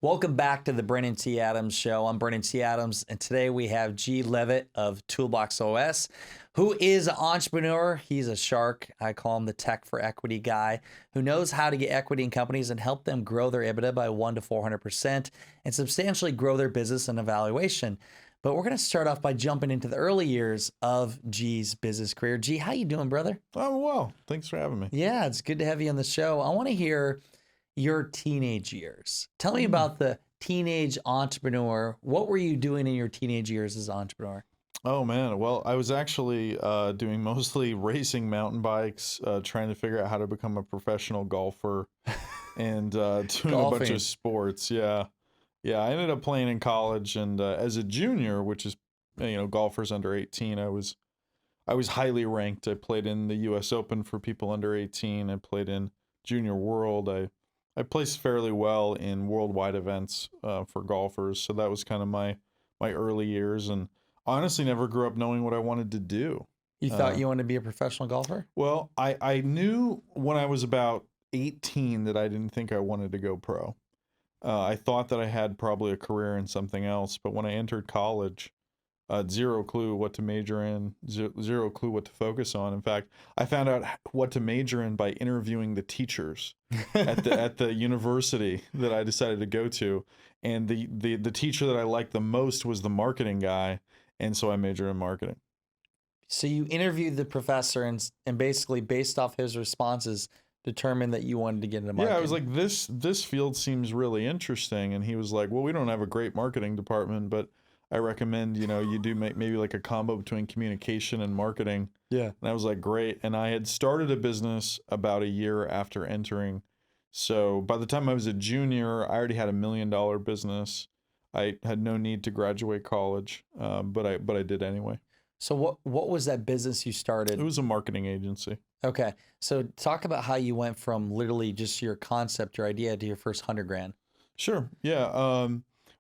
Welcome back to the Brennan T. Adams Show. I'm Brennan T. Adams, and today we have G. Leavitt of Toolbox OS, who is an entrepreneur. He's a shark. I call him the tech for equity guy, who knows how to get equity in companies and help them grow their EBITDA by 1 to 400% and substantially grow their business and evaluation. But we're going to start off by jumping into the early years of G's business career. G, how you doing, brother? Oh, well, thanks for having me. Yeah, it's good to have you on the show. I want to hear your teenage years. Tell me about the teenage entrepreneur. What were you doing in your teenage years as an entrepreneur? Oh, man. Well, I was actually doing mostly racing mountain bikes, trying to figure out how to become a professional golfer and doing a bunch of sports. Yeah. Yeah. I ended up playing in college, and as a junior, which is, golfers under 18, I was highly ranked. I played in the US Open for people under 18. I played in Junior World. I placed fairly well in worldwide events for golfers. So that was kind of my early years, and honestly never grew up knowing what I wanted to do. You thought you wanted to be a professional golfer? Well, I knew when I was about 18 that I didn't think I wanted to go pro. I thought that I had probably a career in something else, but when I entered college, zero clue what to major in, zero clue what to focus on. In fact, I found out what to major in by interviewing the teachers at the university that I decided to go to, and the teacher that I liked the most was the marketing guy, and so I majored in marketing. So you interviewed the professor and basically based off his responses determined that you wanted to get into marketing. Yeah, I was like, this field seems really interesting, and he was like, well, we don't have a great marketing department, but I recommend, you do maybe like a combo between communication and marketing. Yeah. And I was like, great. And I had started a business about a year after entering. So by the time I was a junior, I already had $1 million business. I had no need to graduate college, but I did anyway. So what was that business you started? It was a marketing agency. Okay. So talk about how you went from literally just your concept, your idea, to your first 100 grand. Sure. Yeah.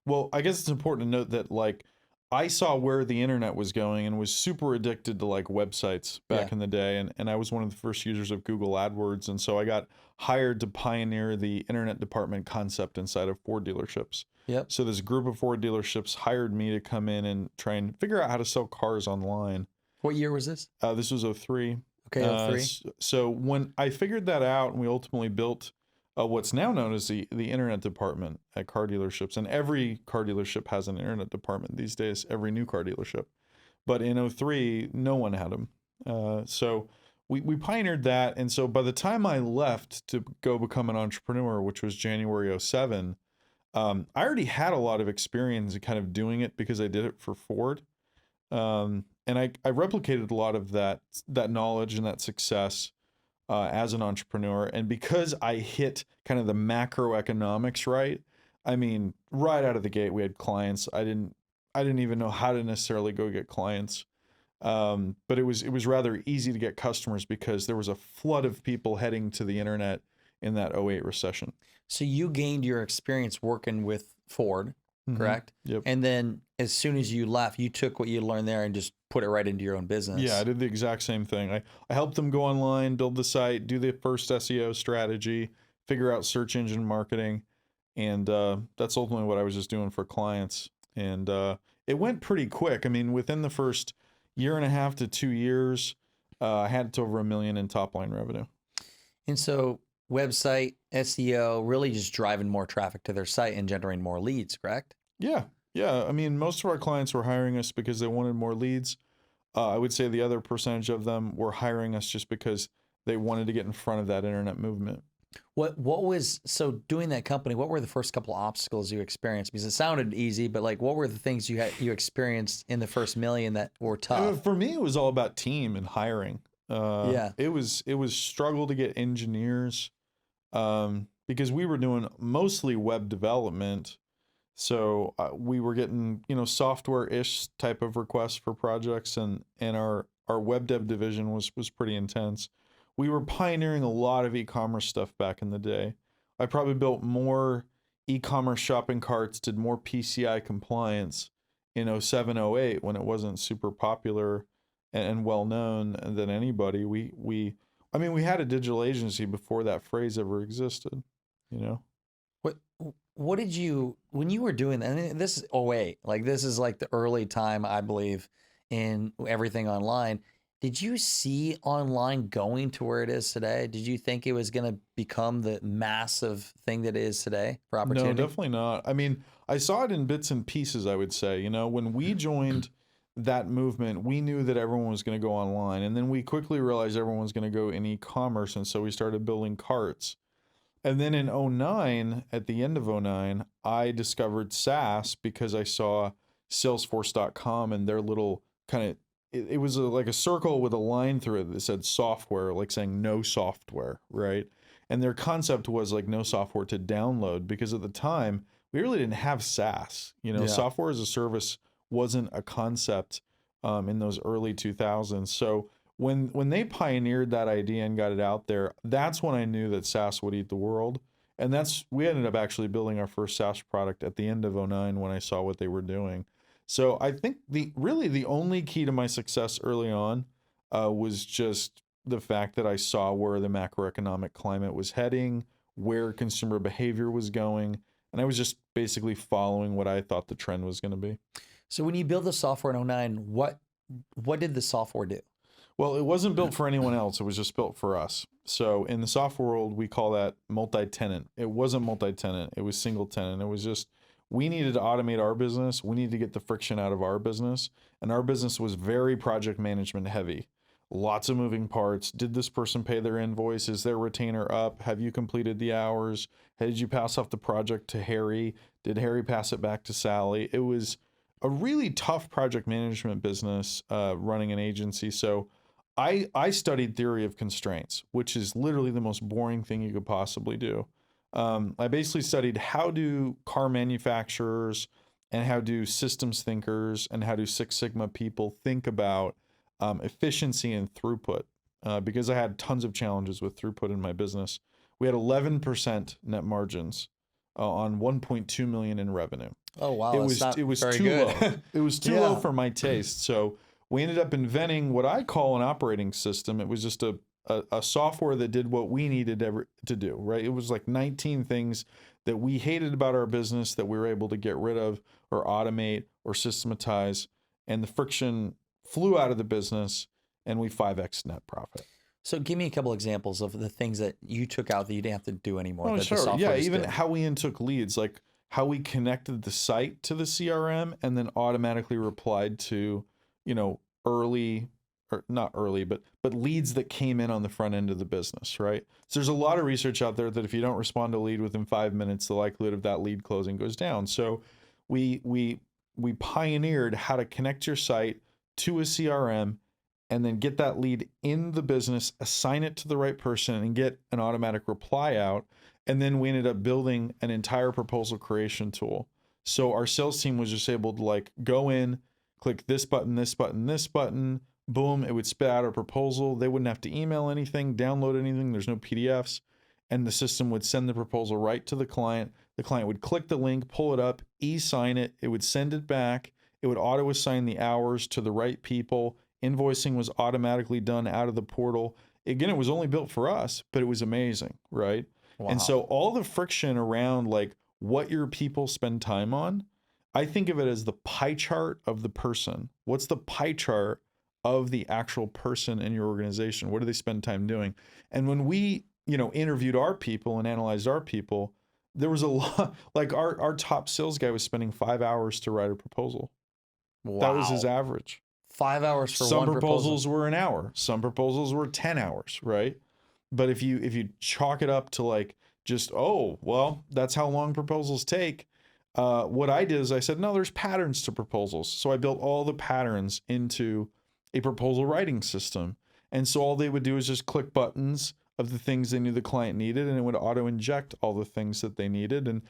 Well, I guess it's important to note that like I saw where the internet was going and was super addicted to like websites back in the day. And I was one of the first users of Google AdWords. And so I got hired to pioneer the internet department concept inside of Ford dealerships. Yep. So this group of Ford dealerships hired me to come in and try and figure out how to sell cars online. What year was this? This was 03. Okay, 03. So when I figured that out and we ultimately built what's now known as the internet department at car dealerships, and every car dealership has an internet department these days, every new car dealership. But in 03, no one had them. So we pioneered that. And so by the time I left to go become an entrepreneur, which was January 07, I already had a lot of experience in kind of doing it because I did it for Ford. And I replicated a lot of that knowledge and that success as an entrepreneur. And because I hit kind of the macroeconomics right, I mean, right out of the gate, we had clients. I didn't even know how to necessarily go get clients. But it was rather easy to get customers because there was a flood of people heading to the internet in that 08 recession. So you gained your experience working with Ford, correct? Yep. And then as soon as you left, you took what you learned there and just put it right into your own business. Yeah, I did the exact same thing. I helped them go online, build the site, do the first SEO strategy, figure out search engine marketing. And that's ultimately what I was just doing for clients. And it went pretty quick. I mean, within the first year and a half to 2 years, I had to over $1 million in top line revenue. And so website, SEO, really just driving more traffic to their site and generating more leads, correct? Yeah. Yeah. I mean, most of our clients were hiring us because they wanted more leads. I would say the other percentage of them were hiring us just because they wanted to get in front of that internet movement. What was, so doing that company, what were the first couple of obstacles you experienced? Because it sounded easy, but like what were the things you experienced in the first million that were tough? For me, it was all about team and hiring. Yeah. It was struggle to get engineers because we were doing mostly web development. So we were getting, software-ish type of requests for projects, and our web dev division was pretty intense. We were pioneering a lot of e-commerce stuff back in the day. I probably built more e-commerce shopping carts, did more PCI compliance in 07, 08 when it wasn't super popular and well known than anybody. We had a digital agency before that phrase ever existed, What what did you when you were doing that? And this is '08, like this is like the early time, I believe, in everything online. Did you see online going to where it is today? Did you think it was going to become the massive thing that it is today for No, opportunity? definitely not. I mean, I saw it in bits and pieces, I would say. When we joined that movement, we knew that everyone was going to go online. And then we quickly realized everyone was going to go in e-commerce. And so we started building carts. And then in '09, at the end of '09, I discovered SaaS because I saw Salesforce.com and their little kind of, it was like a circle with a line through it that said software, like saying no software, right? And their concept was like no software to download because at the time, we really didn't have SaaS. Yeah. Software as a service wasn't a concept in those early 2000s. So when they pioneered that idea and got it out there, that's when I knew that SaaS would eat the world. And we ended up actually building our first SaaS product at the end of '09 when I saw what they were doing. So I think the only key to my success early on was just the fact that I saw where the macroeconomic climate was heading, where consumer behavior was going, and I was just basically following what I thought the trend was going to be. So when you build the software in '09, what did the software do? Well, it wasn't built for anyone else. It was just built for us. So in the software world, we call that multi-tenant. It wasn't multi-tenant. It was single tenant. It was just, we needed to automate our business. We needed to get the friction out of our business. And our business was very project management heavy. Lots of moving parts. Did this person pay their invoice? Is their retainer up? Have you completed the hours? Did you pass off the project to Harry? Did Harry pass it back to Sally? It was a really tough project management business running an agency. So I studied theory of constraints, which is literally the most boring thing you could possibly do. I basically studied how do car manufacturers and how do systems thinkers and how do Six Sigma people think about efficiency and throughput because I had tons of challenges with throughput in my business. We had 11% net margins on 1.2 million in revenue. Oh wow, that's not It was very too good. low. It was too low Yeah. for my taste. So we ended up inventing what I call an operating system. It was just a software that did what we needed to do, right? It was like 19 things that we hated about our business that we were able to get rid of or automate or systematize. And the friction flew out of the business and we 5x net profit. So give me a couple examples of the things that you took out that you didn't have to do anymore. Oh, that the sure. software Yeah, just even did. how we intook leads, like how we connected the site to the CRM and then automatically replied to, early or not early, but leads that came in on the front end of the business, right? So there's a lot of research out there that if you don't respond to a lead within 5 minutes, the likelihood of that lead closing goes down. So we pioneered how to connect your site to a CRM and then get that lead in the business, assign it to the right person, and get an automatic reply out. And then we ended up building an entire proposal creation tool. So our sales team was just able to like go in, click this button, this button, this button, boom, it would spit out a proposal. They wouldn't have to email anything, download anything. There's no PDFs. And the system would send the proposal right to the client. The client would click the link, pull it up, e-sign it. It would send it back. It would auto-assign the hours to the right people. Invoicing was automatically done out of the portal. Again, it was only built for us, but it was amazing, right? Wow. And so all the friction around like what your people spend time on, I think of it as the pie chart of the person. What's the pie chart of the actual person in your organization? What do they spend time doing? And when we, interviewed our people and analyzed our people, there was a lot, like our top sales guy was spending 5 hours to write a proposal. Wow. That was his average. 5 hours for Some one proposals proposal. were an hour. Some proposals were 10 hours, right? But if you chalk it up to like just, oh, well, that's how long proposals take. What I did is I said, no, there's patterns to proposals. So I built all the patterns into a proposal writing system. And so all they would do is just click buttons of the things they knew the client needed, and it would auto inject all the things that they needed. And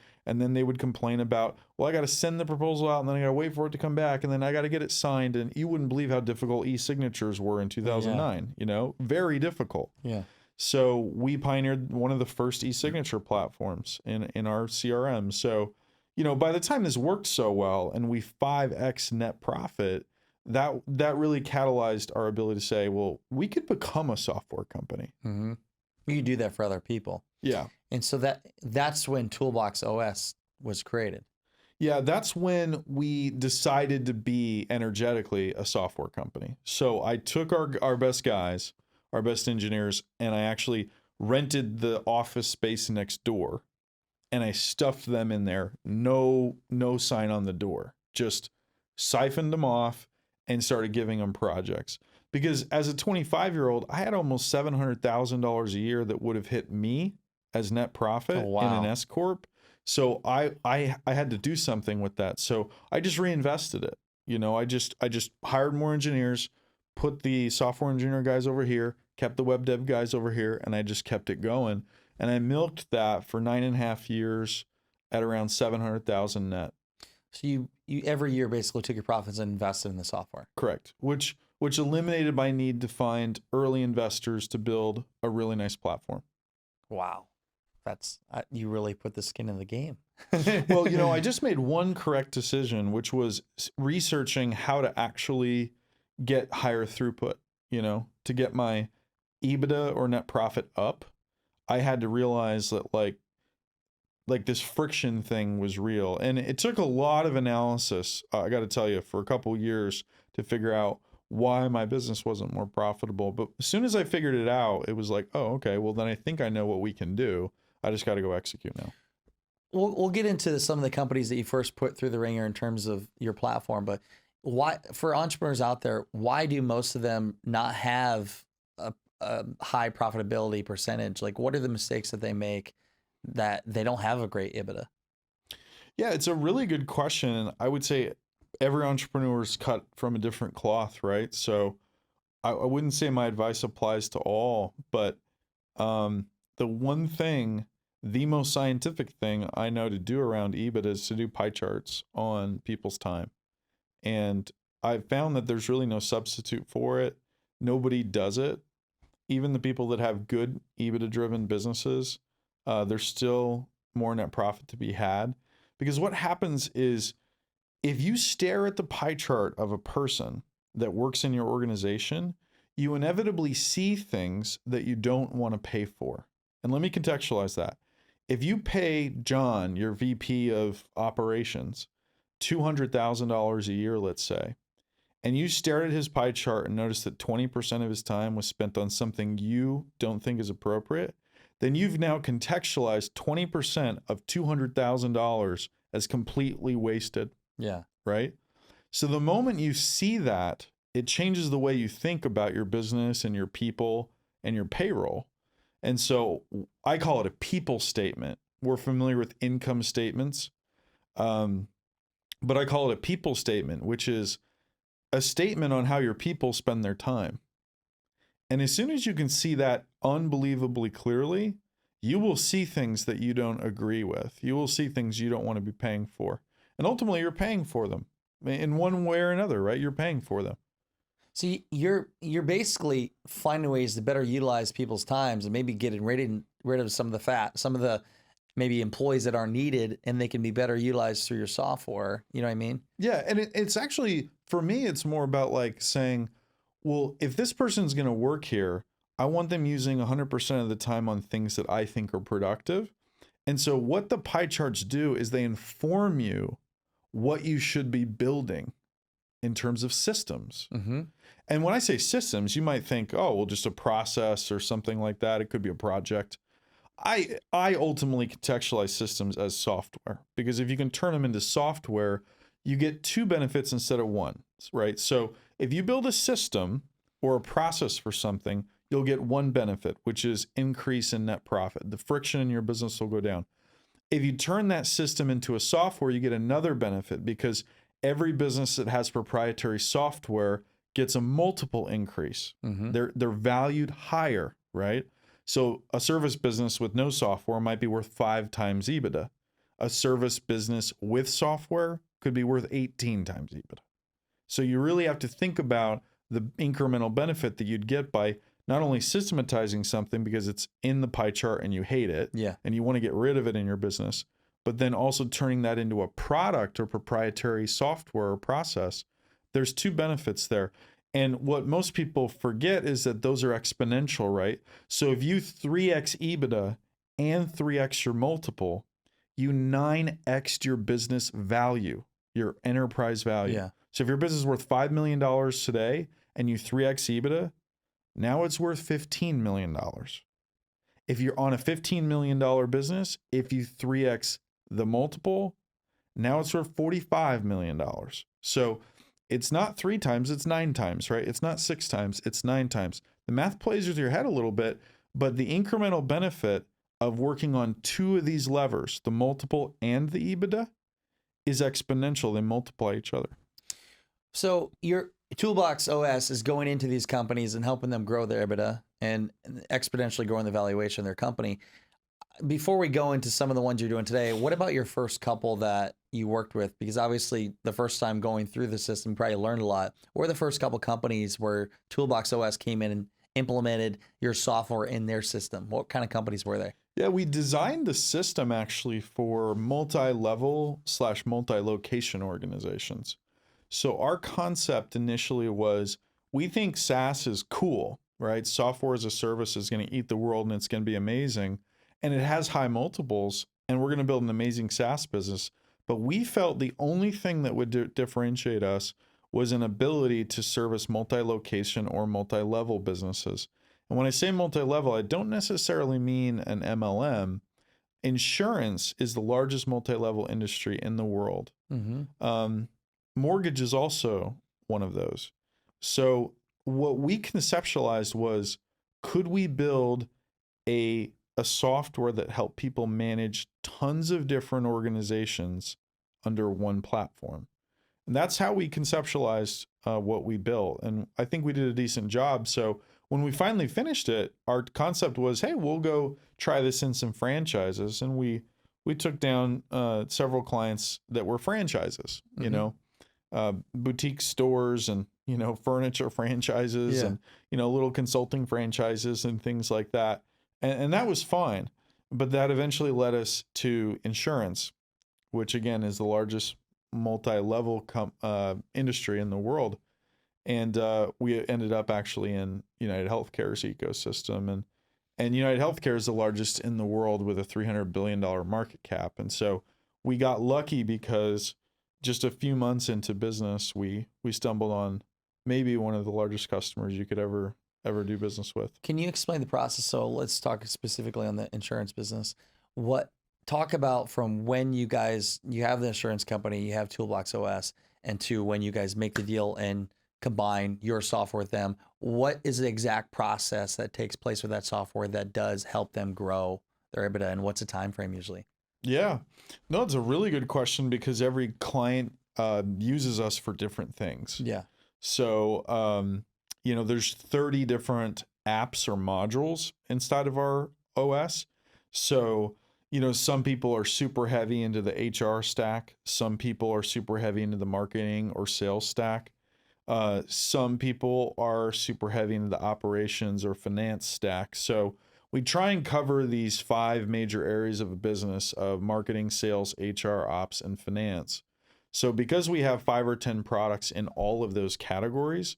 then they would complain about, well, I got to send the proposal out and then I got to wait for it to come back. And then I got to get it signed. And you wouldn't believe how difficult e-signatures were in 2009, very difficult. Yeah. So we pioneered one of the first e-signature platforms in our CRM. So, by the time this worked so well and we 5x net profit, that really catalyzed our ability to say, well, we could become a software company. Mm-hmm. You do that for other people. Yeah. And so that's when Toolbox OS was created. Yeah, that's when we decided to be energetically a software company. So I took our best guys, our best engineers, and I actually rented the office space next door and I stuffed them in there. No sign on the door. Just siphoned them off and started giving them projects. Because as a 25-year-old, I had almost $700,000 a year that would have hit me as net profit in an S corp. So I had to do something with that. So I just reinvested it. You know, I just hired more engineers, put the software engineer guys over here, kept the web dev guys over here, and I just kept it going. And I milked that for 9.5 years at around 700,000 net. So you every year basically took your profits and invested in the software. Correct. Which eliminated my need to find early investors to build a really nice platform. Wow. You really put the skin in the game. Well, you know, I just made one correct decision, which was researching how to actually get higher throughput, you know, to get my EBITDA or net profit up. I had to realize that like this friction thing was real. And it took a lot of analysis, I got to tell you, for a couple years to figure out why my business wasn't more profitable. But as soon as I figured it out, it was like, oh, okay, well, then I think I know what we can do. I just got to go execute now. We'll get into some of the companies that you first put through the ringer in terms of your platform. But why, for entrepreneurs out there, why do most of them not have a high profitability percentage? Like, what are the mistakes that they make that they don't have a great EBITDA? Yeah, it's a really good question. I would say every entrepreneur is cut from a different cloth, right? So I wouldn't say my advice applies to all, but the one thing, the most scientific thing I know to do around EBITDA is to do pie charts on people's time. And I've found that there's really no substitute for it. Nobody does it. Even the people that have good EBITDA-driven businesses, there's still more net profit to be had. Because what happens is if you stare at the pie chart of a person that works in your organization, you inevitably see things that you don't want to pay for. And let me contextualize that. If you pay John, your VP of operations, $200,000 a year, let's say, and you stare at his pie chart and notice that 20% of his time was spent on something you don't think is appropriate, then you've now contextualized 20% of $200,000 as completely wasted. Yeah. Right? So the moment you see that, it changes the way you think about your business and your people and your payroll. And so I call it a people statement. We're familiar with income statements, but I call it a people statement, which is a statement on how your people spend their time. And as soon as you can see that unbelievably clearly, you will see things that you don't agree with. You will see things you don't want to be paying for. And ultimately, you're paying for them in one way or another, right? You're paying for them. So you're basically finding ways to better utilize people's times and maybe getting rid of some of the fat, some of the maybe employees that aren't needed, and they can be better utilized through your software. You know what I mean? Yeah, and it's actually, for me, it's more about like saying, well, if this person's going to work here, I want them using 100% of the time on things that I think are productive. And so what the pie charts do is they inform you what you should be building in terms of systems. Mm-hmm. And when I say systems, you might think, oh, well, just a process or something like that. It could be a project. I ultimately contextualize systems as software, because if you can turn them into software, you get two benefits instead of one, right? So if you build a system or a process for something, you'll get one benefit, which is increase in net profit. The friction in your business will go down. If you turn that system into a software, you get another benefit, because every business that has proprietary software gets a multiple increase. Mm-hmm. They're valued higher, right? So a service business with no software might be worth 5 times EBITDA. A service business with software could be worth 18 times EBITDA. So you really have to think about the incremental benefit that you'd get by not only systematizing something because it's in the pie chart and you hate it, yeah, and you want to get rid of it in your business, but then also turning that into a product or proprietary software or process. There's two benefits there. And what most people forget is that those are exponential, right? So if you 3x EBITDA and 3x your multiple, you 9x your business value, your enterprise value. Yeah. So if your business is worth $5 million today and you 3x EBITDA, now it's worth $15 million. If you're on a $15 million business, if you 3x the multiple, now it's worth $45 million. So it's not 3 times, it's 9 times, right? It's not 6 times, it's 9 times. The math plays with your head a little bit, but the incremental benefit of working on 2 of these levers, the multiple and the EBITDA, is exponential. They multiply each other. So your Toolbox OS is going into these companies and helping them grow their EBITDA and exponentially growing the valuation of their company. Before we go into some of the ones you're doing today, what about your first couple that you worked with? Because obviously the first time going through the system, you probably learned a lot. What were the first couple companies where Toolbox OS came in and implemented your software in their system? What kind of companies were they? Yeah, we designed the system actually for multi-level / multi-location organizations. So our concept initially was, we think SaaS is cool, right? Software as a service is going to eat the world and it's going to be amazing. And it has high multiples and we're going to build an amazing SaaS business. But we felt the only thing that would differentiate us was an ability to service multi-location or multi-level businesses. And when I say multi-level, I don't necessarily mean an MLM. Insurance is the largest multi-level industry in the world. Mm-hmm. Mortgage is also one of those. So what we conceptualized was, could we build a software that helped people manage tons of different organizations under one platform? And that's how we conceptualized what we built. And I think we did a decent job. So when we finally finished it, our concept was, hey, we'll go try this in some franchises. And we took down several clients that were franchises, Mm-hmm. you know, boutique stores and, you know, furniture franchises and, you know, little consulting franchises and things like that. And that was fine. But that eventually led us to insurance, which again is the largest multi-level industry in the world. And we ended up actually in United Healthcare's ecosystem. And United Healthcare is the largest in the world with a $300 billion market cap. And so we got lucky because just a few months into business, we stumbled on maybe one of the largest customers you could ever do business with. Can you explain the process? So let's talk specifically on the insurance business. Talk about from when you have the insurance company, you have Toolbox OS, and to when you guys make the deal and combine your software with them. What is the exact process that takes place with that software that does help them grow their EBITDA, and what's the time frame usually? Yeah, no, it's a really good question because every client uses us for different things. Yeah. So, you know, there's 30 different apps or modules inside of our OS. So, you know, some people are super heavy into the HR stack. Some people are super heavy into the marketing or sales stack. Some people are super heavy into the operations or finance stack. So we try and cover these 5 major areas of a business of marketing, sales, HR, ops, and finance. So because we have 5 or 10 products in all of those categories,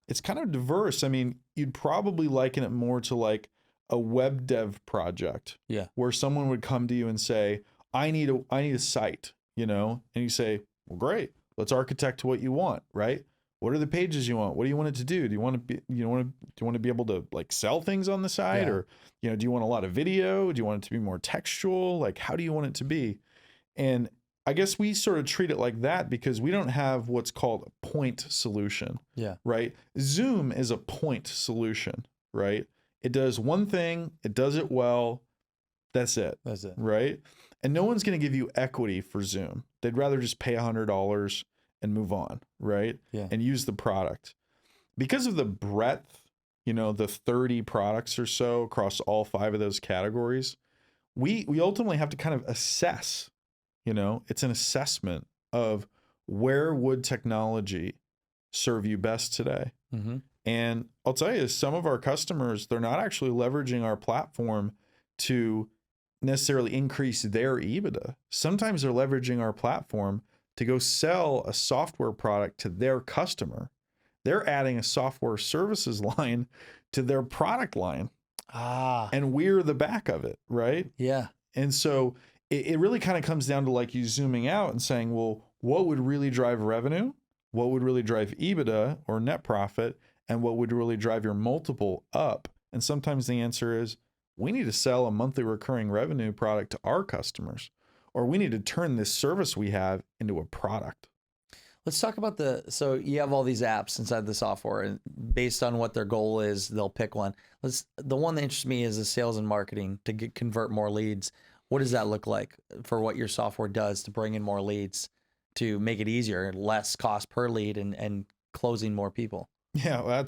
it's kind of diverse. I mean, you'd probably liken it more to like a web dev project. Yeah. Where someone would come to you and say, I need a site, you know? And you say, well, great, let's architect what you want, right? What are the pages you want? What do you want it to do? Do you want to be able to like sell things on the side? Yeah. Or, you know, do you want a lot of video? Do you want it to be more textual? Like, how do you want it to be? And I guess we sort of treat it like that because we don't have what's called a point solution. Yeah. Right? Zoom is a point solution, right? It does one thing, it does it well, that's it. That's it. Right? And no one's going to give you equity for Zoom. They'd rather just pay $100 and move on, right? Yeah. And use the product. Because of the breadth, you know, the 30 products or so across all 5 of those categories, we ultimately have to kind of assess, you know, it's an assessment of where would technology serve you best today. Mm-hmm. And I'll tell you, some of our customers, they're not actually leveraging our platform to necessarily increase their EBITDA. Sometimes they're leveraging our platform to go sell a software product to their customer they're adding a software services line to their product line, and we're the back of it, right? Yeah. And so it really kind of comes down to like you zooming out and saying, well, what would really drive revenue? What would really drive EBITDA or net profit? And what would really drive your multiple up? And sometimes the answer is we need to sell a monthly recurring revenue product to our customers, or we need to turn this service we have into a product. Let's talk about so you have all these apps inside the software, and based on what their goal is, they'll pick one. The one that interests me is the sales and marketing to convert more leads. What does that look like for what your software does to bring in more leads, to make it easier, less cost per lead, and closing more people? Yeah,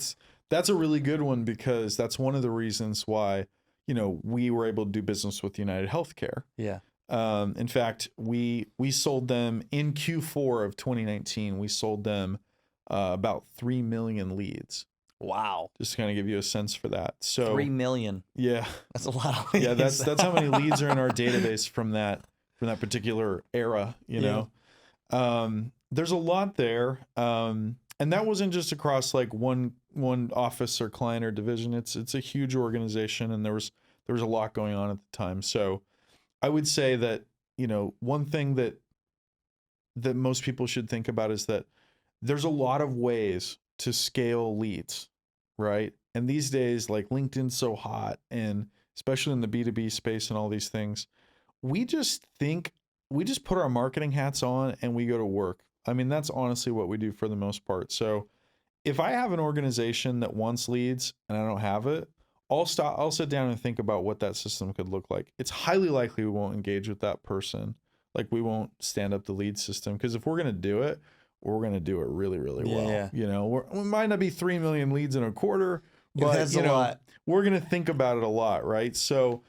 that's a really good one, because that's one of the reasons why, we were able to do business with United Healthcare. Yeah. In fact, we sold them in Q4 of 2019. We sold them about 3 million leads. Wow. Just to kind of give you a sense for that. So 3 million. Yeah. That's a lot of leads. Yeah, that's how many leads are in our database from that particular era, There's a lot there. And that wasn't just across like one office or client or division. It's a huge organization, and there was a lot going on at the time. So I would say that, one thing that most people should think about is that there's a lot of ways to scale leads, right? And these days, like LinkedIn's so hot, and especially in the B2B space and all these things, we just put our marketing hats on and we go to work. I mean, that's honestly what we do for the most part. So if I have an organization that wants leads and I don't have it, I'll sit down and think about what that system could look like. It's highly likely we won't engage with that person. Like, we won't stand up the lead system, because if we're going to do it, we're going to do it really, really well. Yeah. We might not be 3 million leads in a quarter, but That's a lot. we're going to think about it a lot, right? So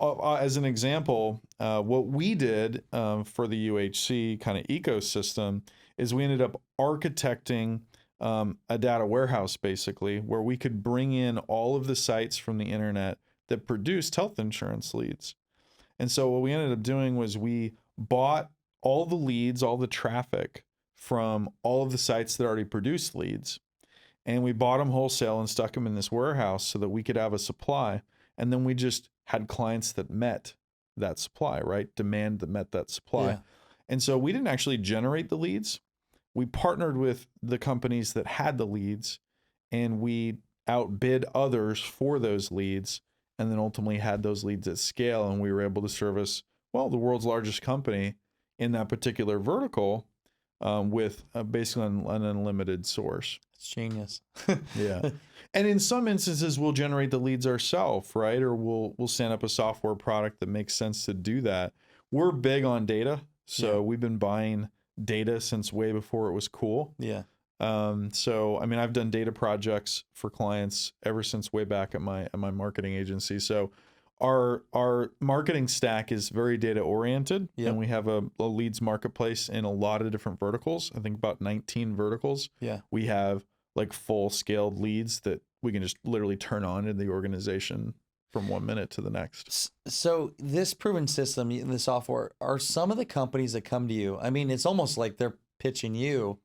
as an example, what we did for the UHC kind of ecosystem is we ended up architecting a data warehouse, basically, where we could bring in all of the sites from the internet that produced health insurance leads. And so what we ended up doing was we bought all the leads, all the traffic from all of the sites that already produced leads, and we bought them wholesale and stuck them in this warehouse so that we could have a supply. And then we just had clients that met that supply, right? Demand that met that supply. Yeah. And so we didn't actually generate the leads. We partnered with the companies that had the leads, and we outbid others for those leads, and then ultimately had those leads at scale. And we were able to service, the world's largest company in that particular vertical with basically an unlimited source. It's genius. Yeah. And in some instances, we'll generate the leads ourselves, right? Or we'll stand up a software product that makes sense to do that. We're big on data. So we've been buying data since way before it was cool. Yeah. So, I mean, I've done data projects for clients ever since way back at my marketing agency. So our marketing stack is very data oriented, and we have a leads marketplace in a lot of different verticals. I think about 19 verticals. Yeah. We have like full scaled leads that we can just literally turn on in the organization from 1 minute to the next. So this proven system in the software, are some of the companies that come to you, I mean, it's almost like they're pitching you,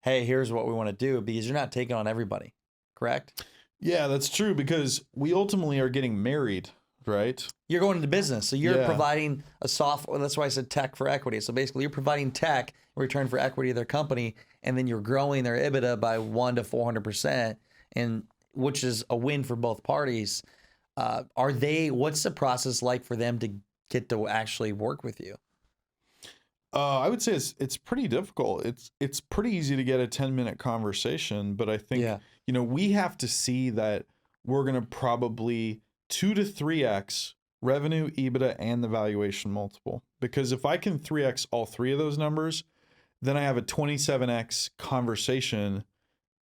hey, here's what we want to do, because you're not taking on everybody, correct? Yeah, that's true, because we ultimately are getting married, right? You're going into business. So you're providing a software. That's why I said tech for equity. So basically you're providing tech in return for equity of their company, and then you're growing their EBITDA by 100 to 400%, and which is a win for both parties. What's the process like for them to get to actually work with you? I would say it's pretty difficult. It's pretty easy to get a 10-minute conversation, but I think, we have to see that we're going to probably 2 to 3x revenue, EBITDA, and the valuation multiple. Because if I can 3x all three of those numbers, then I have a 27x conversation,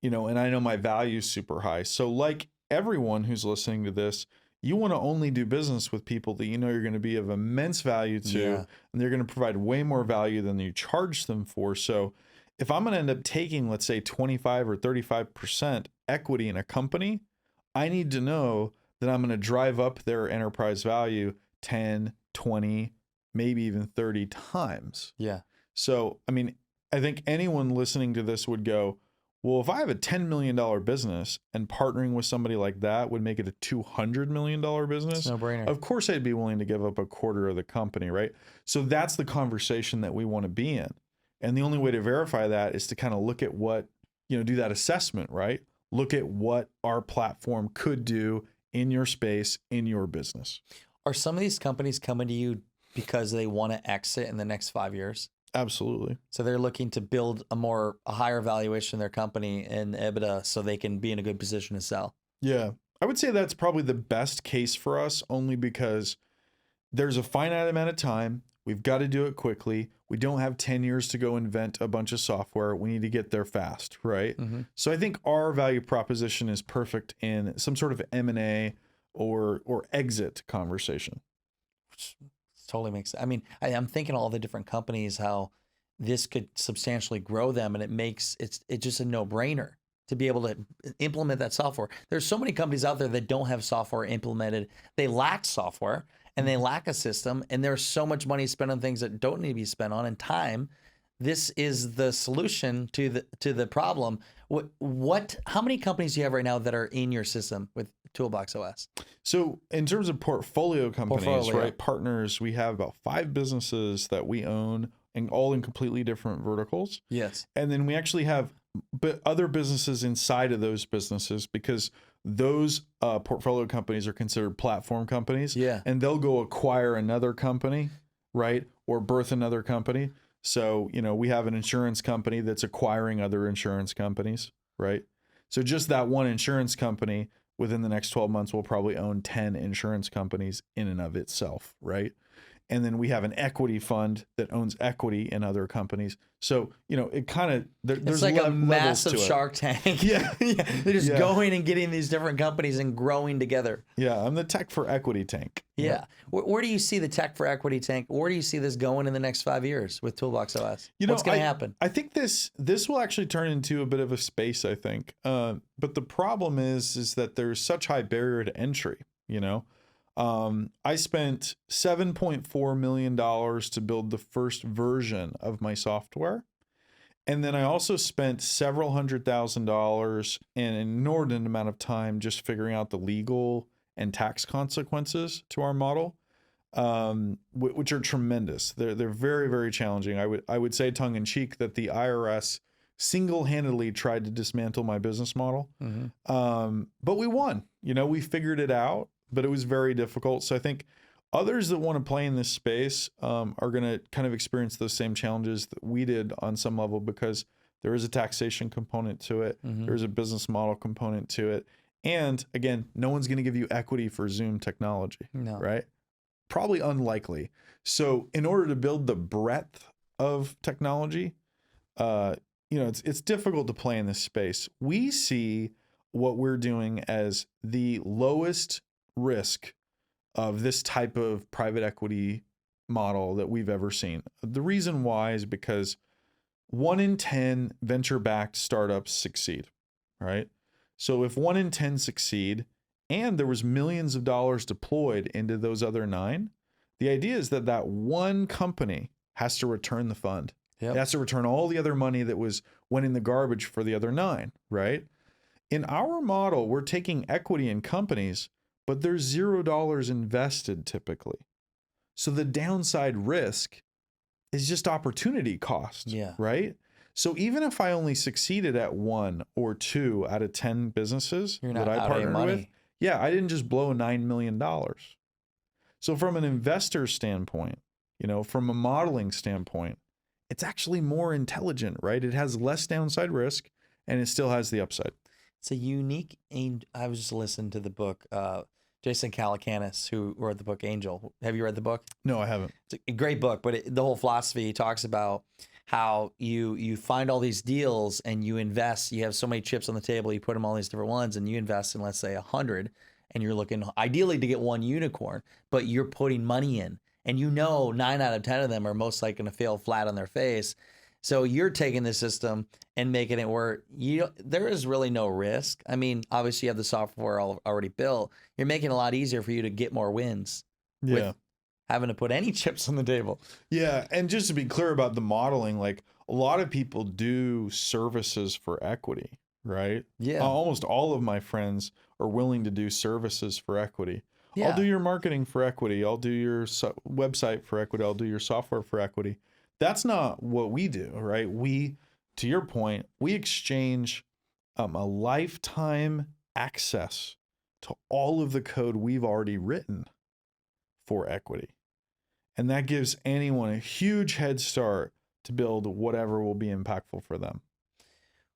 and I know my value is super high. So like everyone who's listening to this, you want to only do business with people that you're going to be of immense value to, and they're going to provide way more value than you charge them for. So if I'm going to end up taking, let's say, 25 or 35% equity in a company, I need to know that I'm going to drive up their enterprise value 10, 20, maybe even 30 times. Yeah. So, I mean, I think anyone listening to this would go, Well, if I have a $10 million business and partnering with somebody like that would make it a $200 million business, no brainer. of course I'd be willing to give up a quarter of the company, right? So that's the conversation that we want to be in. And the only way to verify that is to kind of look at what, do that assessment, right? Look at what our platform could do in your space, in your business. Are some of these companies coming to you because they want to exit in the next 5 years? Absolutely. So they're looking to build a higher valuation of their company and EBITDA so they can be in a good position to sell. Yeah. I would say that's probably the best case for us, only because there's a finite amount of time. We've got to do it quickly. We don't have 10 years to go invent a bunch of software. We need to get there fast, right? Mm-hmm. So I think our value proposition is perfect in some sort of M&A or exit conversation. Totally makes sense. I mean, I'm thinking all the different companies, how this could substantially grow them, and it's just a no-brainer to be able to implement that software. There's so many companies out there that don't have software implemented. They lack software and they lack a system, and there's so much money spent on things that don't need to be spent on, and time. This is the solution to the problem. How many companies do you have right now that are in your system with Toolbox OS? So in terms of portfolio companies, yeah. right, partners, we have about 5 businesses that we own, and all in completely different verticals. Yes. And then we actually have other businesses inside of those businesses, because those portfolio companies are considered platform companies. Yeah. And they'll go acquire another company, right, or birth another company. So, we have an insurance company that's acquiring other insurance companies, right? So just that one insurance company within the next 12 months will probably own 10 insurance companies in and of itself, right? And then we have an equity fund that owns equity in other companies. So, it kind of, there's it's like a massive to it. Shark Tank. Yeah. They're just going and getting these different companies and growing together. Yeah. I'm the tech for equity tank. Yeah. Where do you see the tech for equity tank? Where do you see this going in the next 5 years with Toolbox OS? What's going to happen? I think this will actually turn into a bit of a space, I think. But the problem is that there's such high barrier to entry, I spent $7.4 million to build the first version of my software. And then I also spent several $100,000 and an inordinate amount of time just figuring out the legal and tax consequences to our model, which are tremendous. They're very, very challenging. I would say tongue in cheek that the IRS single-handedly tried to dismantle my business model. Mm-hmm. But we won. We figured it out. But it was very difficult. So I think others that want to play in this space are going to kind of experience those same challenges that we did on some level, because there is a taxation component to it. Mm-hmm. There's a business model component to it. And again, no one's going to give you equity for Zoom technology, right? Probably unlikely. So in order to build the breadth of technology, it's difficult to play in this space. We see what we're doing as the lowest risk of this type of private equity model that we've ever seen. The reason why is because 1 in 10 venture-backed startups succeed, right? So if 1 in 10 succeed and there was millions of dollars deployed into those other 9, the idea is that one company has to return the fund. Yep. It has to return all the other money that went in the garbage for the other 9, right? In our model, we're taking equity in companies, but there's $0 invested typically. So the downside risk is just opportunity cost, right? So even if I only succeeded at 1 or 2 out of 10 businesses that I partnered with, I didn't just blow $9 million. So from an investor standpoint, from a modeling standpoint, it's actually more intelligent, right? It has less downside risk and it still has the upside. It's a unique, I was just listening to the book, Jason Calacanis, who wrote the book Angel. Have you read the book? No, I haven't. It's a great book, but the whole philosophy, he talks about how you find all these deals and you invest. You have so many chips on the table, you put them all these different ones, and you invest in, let's say, 100, and you're looking ideally to get one unicorn, but you're putting money in, and 9 out of 10 of them are most likely going to fail flat on their face. So you're taking the system and making it where there is really no risk. I mean, obviously you have the software already built. You're making it a lot easier for you to get more wins. Yeah. Having to put any chips on the table. Yeah. And just to be clear about the modeling, like a lot of people do services for equity, right? Yeah. Almost all of my friends are willing to do services for equity. I'll do Yeah. your marketing for equity. I'll do your website for equity. I'll do your software for equity. That's not what we do, right? To your point, we exchange a lifetime access to all of the code we've already written for equity. And that gives anyone a huge head start to build whatever will be impactful for them.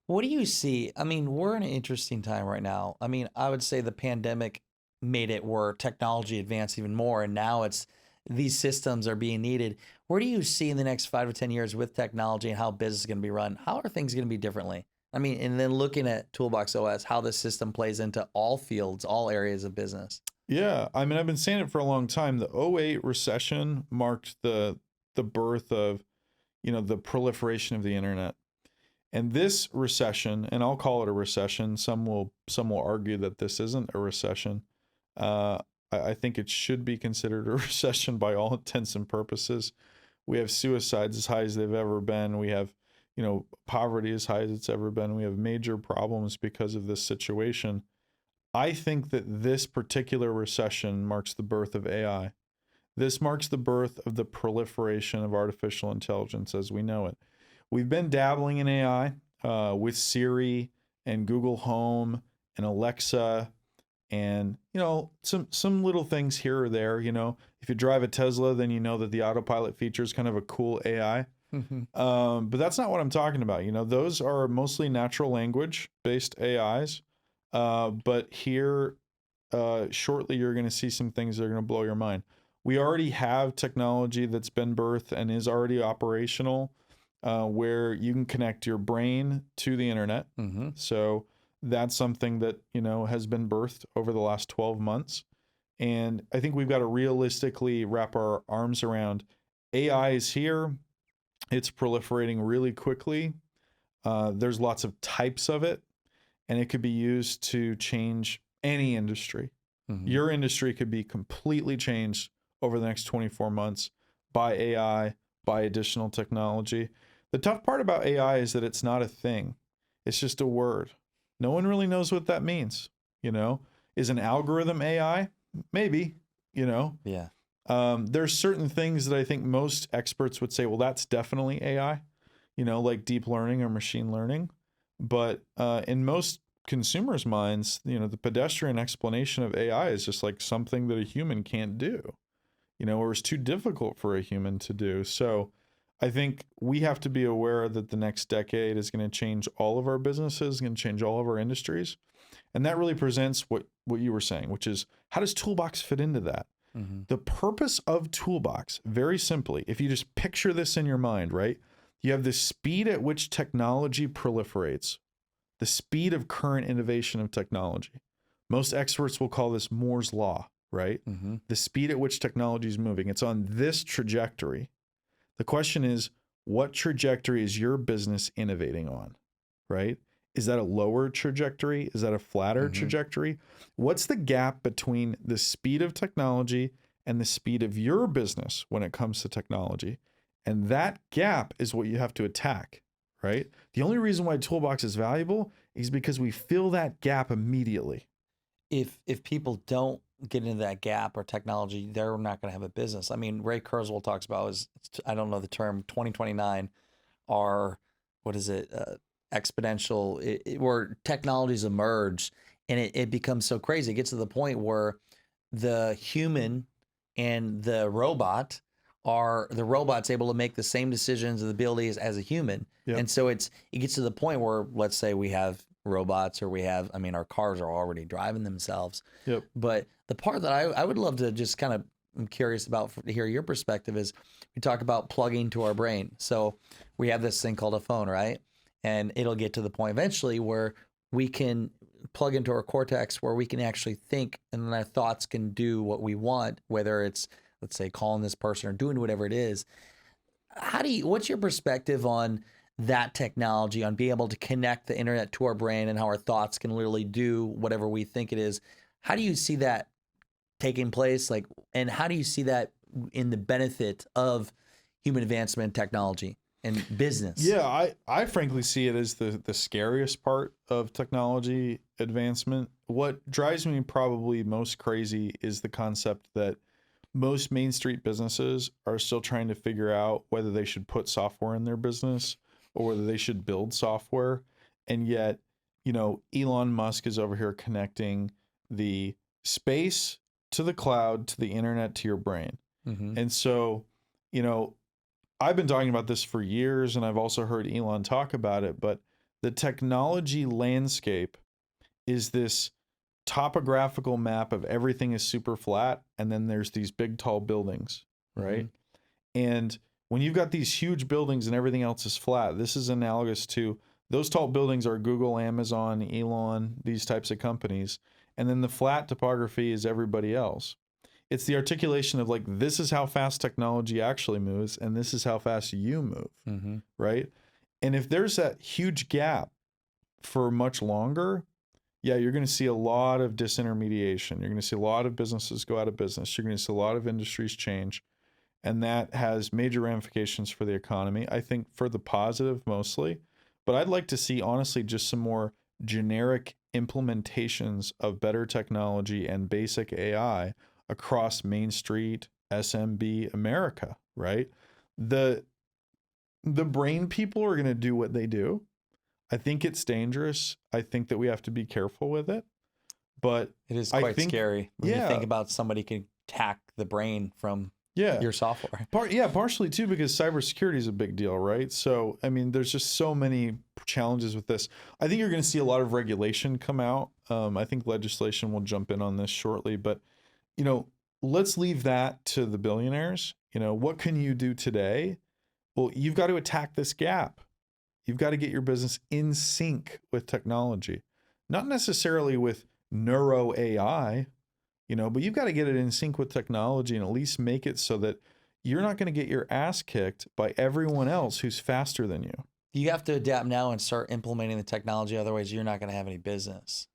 What do you see? I mean, we're in an interesting time right now. I mean, I would say the pandemic made it where technology advanced even more, and now it's these systems are being needed. Where do you see in the next 5 to 10 years with technology and how business is going to be run? How are things going to be differently? I mean, and then looking at Toolbox OS, how the system plays into all fields, all areas of business. Yeah, I mean, I've been saying it for a long time. The '08 recession marked the birth of, the proliferation of the internet. And this recession, and I'll call it a recession. Some will argue that this isn't a recession. I think it should be considered a recession by all intents and purposes. We have suicides as high as they've ever been. We have, poverty as high as it's ever been. We have major problems because of this situation. I think that this particular recession marks the birth of AI. This marks the birth of the proliferation of artificial intelligence as we know it. We've been dabbling in AI with Siri and Google Home and Alexa and, some little things here or there. If you drive a Tesla, then you know that the autopilot feature is kind of a cool AI. But that's not what I'm talking about. Those are mostly natural language based AIs. But here, shortly, you're going to see some things that are going to blow your mind. We already have technology that's been birthed and is already operational, where you can connect your brain to the internet. So that's something that, has been birthed over the last 12 months. And I think we've got to realistically wrap our arms around AI is here. It's proliferating really quickly. There's lots of types of it, and it could be used to change any industry. Your industry could be completely changed over the next 24 months by AI, by additional technology. The tough part about AI is that it's not a thing. It's just a word. No one really knows what that means. Is an algorithm AI? Maybe, Yeah. There's certain things that I think most experts would say, well, that's definitely AI, like deep learning or machine learning. But in most consumers' minds, the pedestrian explanation of AI is just like something that a human can't do, or is too difficult for a human to do. So I think we have to be aware that the next decade is going to change all of our businesses, going to change all of our industries. And that really presents what you were saying, which is, how does Toolbox fit into that? The purpose of Toolbox, very simply, if you just picture this in your mind, right? You have the speed at which technology proliferates, the speed of current innovation of technology. Most experts will call this Moore's Law, right? The speed at which technology is moving. It's on this trajectory. The question is, what trajectory is your business innovating on, right? Is that a lower trajectory? Is that a flatter trajectory? What's the gap between the speed of technology and the speed of your business when it comes to technology? And that gap is what you have to attack, right? The only reason why Toolbox is valuable is because we fill that gap immediately. If people don't get into that gap or technology, they're not going to have a business. I mean, Ray Kurzweil talks about I don't know the term, 2029 are, what is it? Exponential, where technologies emerge and it becomes so crazy. It gets to the point where the human and the robot's able to make the same decisions and abilities as a human. Yep. And so it gets to the point where, let's say we have robots, or our cars are already driving themselves. Yep. But the part that I would love to just kind of, I'm curious about to hear your perspective is, we talk about plugging to our brain. So we have this thing called a phone, right? And it'll get to the point eventually where we can plug into our cortex, where we can actually think, and then our thoughts can do what we want, whether it's, let's say, calling this person or doing whatever it is. What's your perspective on that technology, on being able to connect the internet to our brain and how our thoughts can literally do whatever we think it is? How do you see that taking place? And how do you see that in the benefit of human advancement and technology? in business. Yeah, I frankly see it as the scariest part of technology advancement. What drives me probably most crazy is the concept that most Main Street businesses are still trying to figure out whether they should put software in their business or whether they should build software. And yet, Elon Musk is over here connecting the space to the cloud, to the internet, to your brain. Mm-hmm. And so, I've been talking about this for years, and I've also heard Elon talk about it, but the technology landscape is this topographical map of everything is super flat, and then there's these big, tall buildings, right? And when you've got these huge buildings and everything else is flat, this is analogous to those tall buildings are Google, Amazon, Elon, these types of companies. And then the flat topography is everybody else. It's the articulation of like, this is how fast technology actually moves, and this is how fast you move, right? And if there's that huge gap for much longer, yeah, you're going to see a lot of disintermediation. You're going to see a lot of businesses go out of business. You're going to see a lot of industries change. And that has major ramifications for the economy, I think for the positive mostly. But I'd like to see, honestly, just some more generic implementations of better technology and basic AI across Main Street, SMB, America, right? The brain people are going to do what they do. I think it's dangerous. I think that we have to be careful with it. But it is quite scary when you think about somebody can hack the brain from your software. Partially too, because cybersecurity is a big deal, right? So, I mean, there's just so many challenges with this. I think you're going to see a lot of regulation come out. I think legislation will jump in on this shortly, but let's leave that to the billionaires. What can you do today? Well, you've got to attack this gap. You've got to get your business in sync with technology, not necessarily with neuro AI, but you've got to get it in sync with technology and at least make it so that you're not going to get your ass kicked by everyone else who's faster than you. You have to adapt now and start implementing the technology. Otherwise, you're not going to have any business.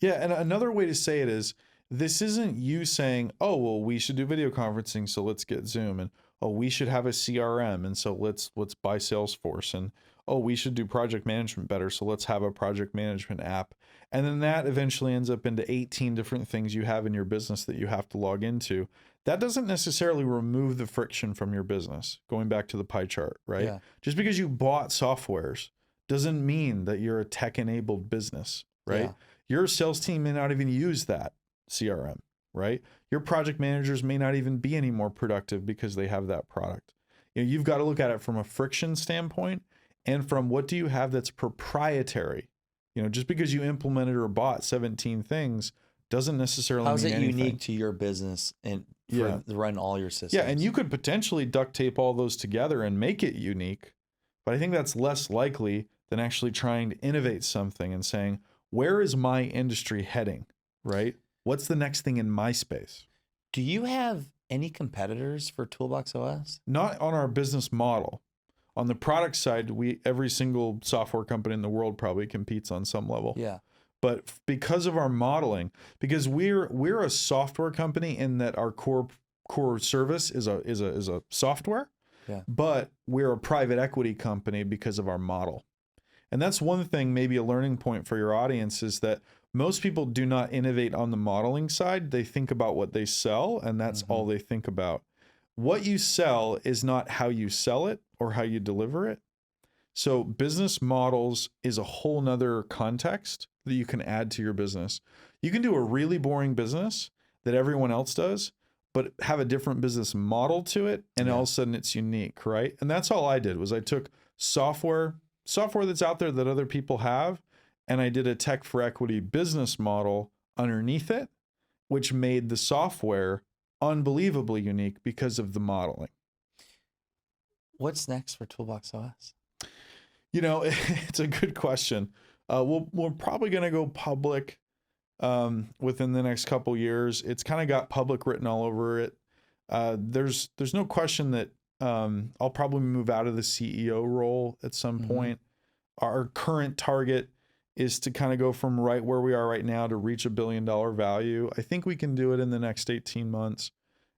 Yeah. And another way to say it is, this isn't you saying, oh, well, we should do video conferencing, so let's get Zoom. And, oh, we should have a CRM, and so let's buy Salesforce. And, oh, we should do project management better, so let's have a project management app. And then that eventually ends up into 18 different things you have in your business that you have to log into. That doesn't necessarily remove the friction from your business, going back to the pie chart, right? Yeah. Just because you bought softwares doesn't mean that you're a tech-enabled business, right? Yeah. Your sales team may not even use that CRM, right? Your project managers may not even be any more productive because they have that product. You've got to look at it from a friction standpoint and from what do you have that's proprietary. Just because you implemented or bought 17 things doesn't necessarily mean anything. How's it unique to your business and to run all your systems? Yeah, and you could potentially duct tape all those together and make it unique, but I think that's less likely than actually trying to innovate something and saying, where is my industry heading, right? What's the next thing in my space? Do you have any competitors for Toolbox OS? Not on our business model. On the product side, every single software company in the world probably competes on some level. Yeah. But because of our modeling, because we're a software company in that our core service is a software. Yeah. But we're a private equity company because of our model. And that's one thing, maybe a learning point for your audience, is that most people do not innovate on the modeling side. They think about what they sell, and that's all they think about. What you sell is not how you sell it or how you deliver it. So business models is a whole nother context that you can add to your business. You can do a really boring business that everyone else does, but have a different business model to it, and all of a sudden it's unique, right? And that's all I did, was I took software that's out there that other people have, and I did a tech for equity business model underneath it, which made the software unbelievably unique because of the modeling. What's next for Toolbox OS? It's a good question. We're probably going to go public within the next couple years. It's kind of got public written all over it. There's no question that I'll probably move out of the CEO role at some point. Our current target is to kind of go from right where we are right now to reach $1 billion value. I think we can do it in the next 18 months.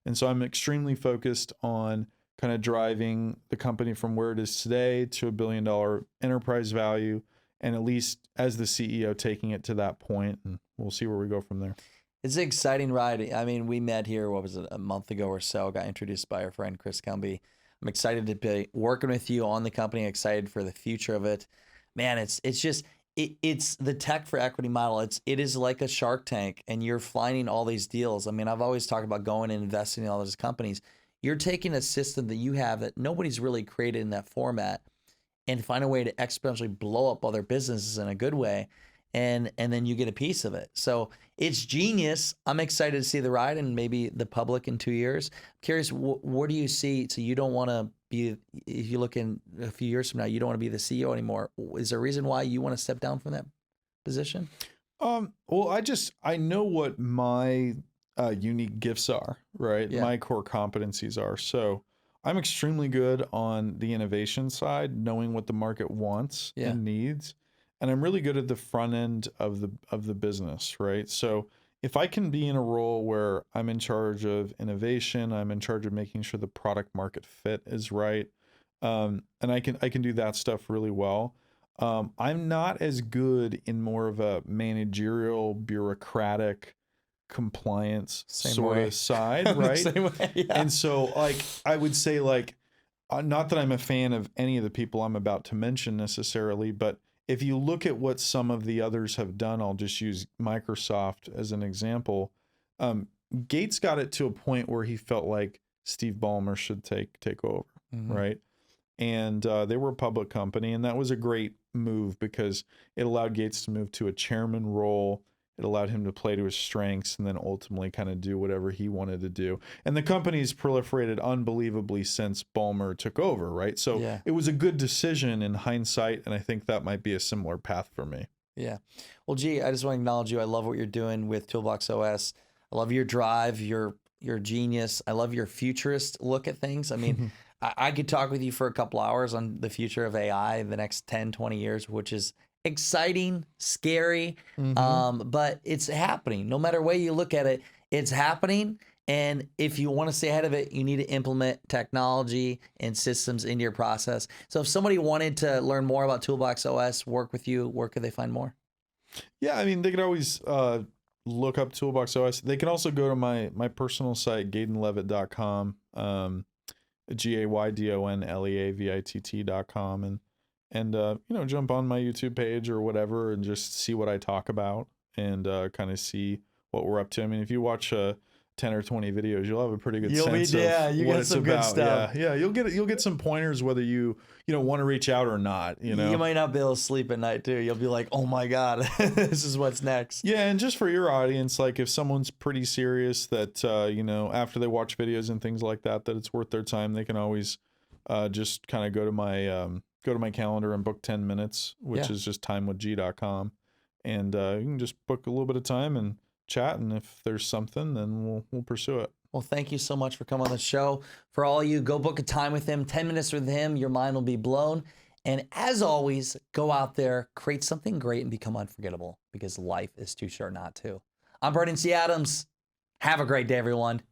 And so I'm extremely focused on kind of driving the company from where it is today to $1 billion enterprise value, and at least as the CEO taking it to that point, and we'll see where we go from there. It's an exciting ride. I mean, we met here, what was it, a month ago or so, got introduced by our friend Chris Cumby. I'm excited to be working with you on the company, excited for the future of it. Man, it's just, it's the tech for equity model. It is like a Shark Tank, and you're finding all these deals. I mean, I've always talked about going and investing in all those companies. You're taking a system that you have that nobody's really created in that format and find a way to exponentially blow up other businesses in a good way. And then you get a piece of it. So it's genius. I'm excited to see the ride and maybe the public in 2 years. I'm curious, where do you see? So you don't want to be, if you look in a few years from now, you don't want to be the CEO anymore. Is there a reason why you want to step down from that position? Well, I know what my unique gifts are, right? Yeah. My core competencies are. So I'm extremely good on the innovation side, knowing what the market wants and needs. And I'm really good at the front end of the business, right? So if I can be in a role where I'm in charge of innovation, I'm in charge of making sure the product market fit is right, and I can do that stuff really well. I'm not as good in more of a managerial, bureaucratic, compliance sort of side, right? Same way, yeah. And so, like, I would say, like, not that I'm a fan of any of the people I'm about to mention necessarily, but if you look at what some of the others have done, I'll just use Microsoft as an example. Gates got it to a point where he felt like Steve Ballmer should take over, right? And they were a public company, and that was a great move because it allowed Gates to move to a chairman role. It allowed him to play to his strengths and then ultimately kind of do whatever he wanted to do. And the company's proliferated unbelievably since Ballmer took over, right? So it was a good decision in hindsight, and I think that might be a similar path for me. Yeah. Well, G, I just want to acknowledge you. I love what you're doing with Toolbox OS. I love your drive, your genius. I love your futurist look at things. I mean, I could talk with you for a couple hours on the future of AI the next 10, 20 years, which is exciting, scary, but it's happening. No matter way you look at it, it's happening. And if you want to stay ahead of it, you need to implement technology and systems into your process. So if somebody wanted to learn more about Toolbox OS, work with you, where could they find more? Yeah, I mean, they could always look up Toolbox OS. They can also go to my personal site, gaydonleavitt.com, GAYDONLEAVITT.com, and jump on my YouTube page or whatever and just see what I talk about and kind of see what we're up to. I mean, if you watch 10 or 20 videos, you'll have a pretty good sense of what it's about. Good stuff. Yeah, you'll get some pointers whether you want to reach out or not. You might not be able to sleep at night too. You'll be like, oh my God, this is what's next. Yeah, and just for your audience, like if someone's pretty serious that after they watch videos and things like that it's worth their time, they can always just kind of go to my calendar and book 10 minutes, which is just timewithg.com, and you can just book a little bit of time and chat, and if there's something, then we'll pursue it. Well, thank you so much for coming on the show. For all of you, go book a time with him, 10 minutes with him, your mind will be blown. And as always, go out there, create something great, and become unforgettable, because life is too short not to. I'm Brendan C. Adams. Have a great day, everyone.